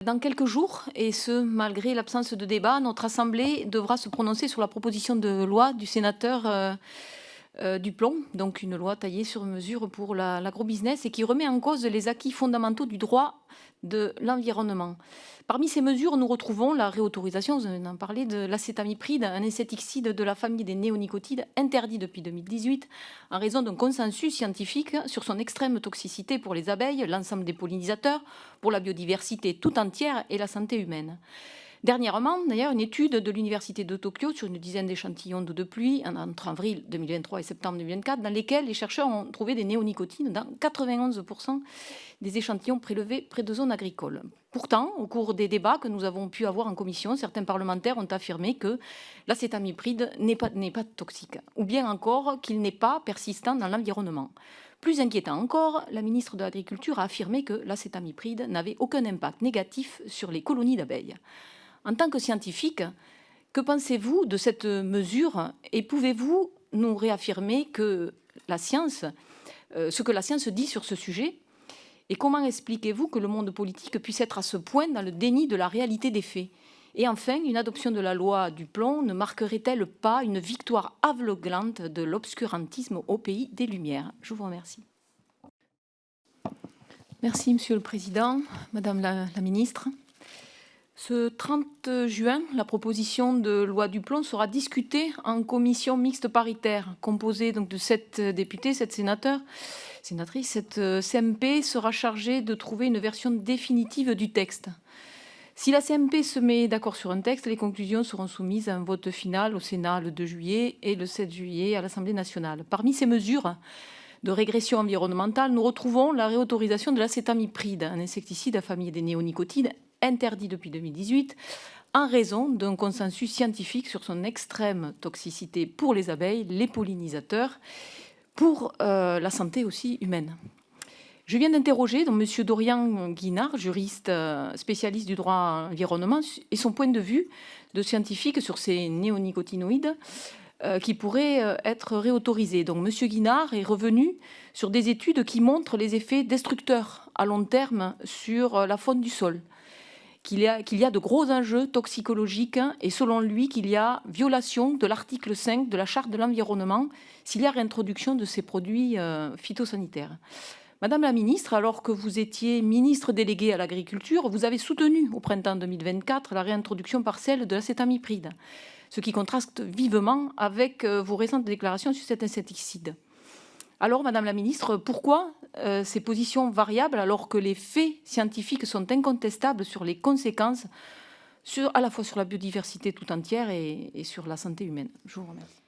Dans quelques jours, et ce malgré l'absence de débat, notre Assemblée devra se prononcer sur la proposition de loi du sénateur Duplon, donc une loi taillée sur mesure pour l'agrobusiness et qui remet en cause les acquis fondamentaux du droit de l'environnement. Parmi ces mesures, nous retrouvons la réautorisation, vous en parlez, de l'acétamipride, un insecticide de la famille des néonicotinoïdes, interdit depuis 2018 en raison d'un consensus scientifique sur son extrême toxicité pour les abeilles, l'ensemble des pollinisateurs, pour la biodiversité tout entière et la santé humaine. Dernièrement, d'ailleurs, une étude de l'Université de Tokyo sur une dizaine d'échantillons d'eau de pluie entre avril 2023 et septembre 2024, dans lesquels les chercheurs ont trouvé des néonicotinoïdes dans 91% des échantillons prélevés près de zones agricoles. Pourtant, au cours des débats que nous avons pu avoir en commission, certains parlementaires ont affirmé que l'acétamipride n'est pas toxique, ou bien encore qu'il n'est pas persistant dans l'environnement. Plus inquiétant encore, la ministre de l'Agriculture a affirmé que l'acétamipride n'avait aucun impact négatif sur les colonies d'abeilles. En tant que scientifique, que pensez-vous de cette mesure et pouvez-vous nous réaffirmer que la science, ce que la science dit sur ce sujet? Et comment expliquez-vous que le monde politique puisse être à ce point dans le déni de la réalité des faits? Et enfin, une adoption de la loi Duplon ne marquerait-elle pas une victoire aveuglante de l'obscurantisme au pays des Lumières? Je vous remercie. Merci, Monsieur le Président, Madame la Ministre. Ce 30 juin, la proposition de loi Duplon sera discutée en commission mixte paritaire, composée donc de 7 députés, 7 sénateurs, sénatrices. Cette CMP sera chargée de trouver une version définitive du texte. Si la CMP se met d'accord sur un texte, les conclusions seront soumises à un vote final au Sénat le 2 juillet et le 7 juillet à l'Assemblée nationale. Parmi ces mesures de régression environnementale, nous retrouvons la réautorisation de l'acétamipride, un insecticide à famille des néonicotinoïdes, interdit depuis 2018 en raison d'un consensus scientifique sur son extrême toxicité pour les abeilles, les pollinisateurs, pour la santé aussi humaine. Je viens d'interroger M. Dorian Guinard, juriste spécialiste du droit environnement, et son point de vue de scientifique sur ces néonicotinoïdes qui pourraient être réautorisés. Donc M. Guinard est revenu sur des études qui montrent les effets destructeurs à long terme sur la faune du sol, qu'il y a de gros enjeux toxicologiques et selon lui qu'il y a violation de l'article 5 de la Charte de l'environnement s'il y a réintroduction de ces produits phytosanitaires. Madame la ministre, alors que vous étiez ministre déléguée à l'agriculture, vous avez soutenu au printemps 2024 la réintroduction partielle de l'acétamipride, ce qui contraste vivement avec vos récentes déclarations sur cet insecticide. Alors, Madame la ministre, pourquoi ces positions variables alors que les faits scientifiques sont incontestables sur les conséquences à la fois sur la biodiversité tout entière et sur la santé humaine? Je vous remercie.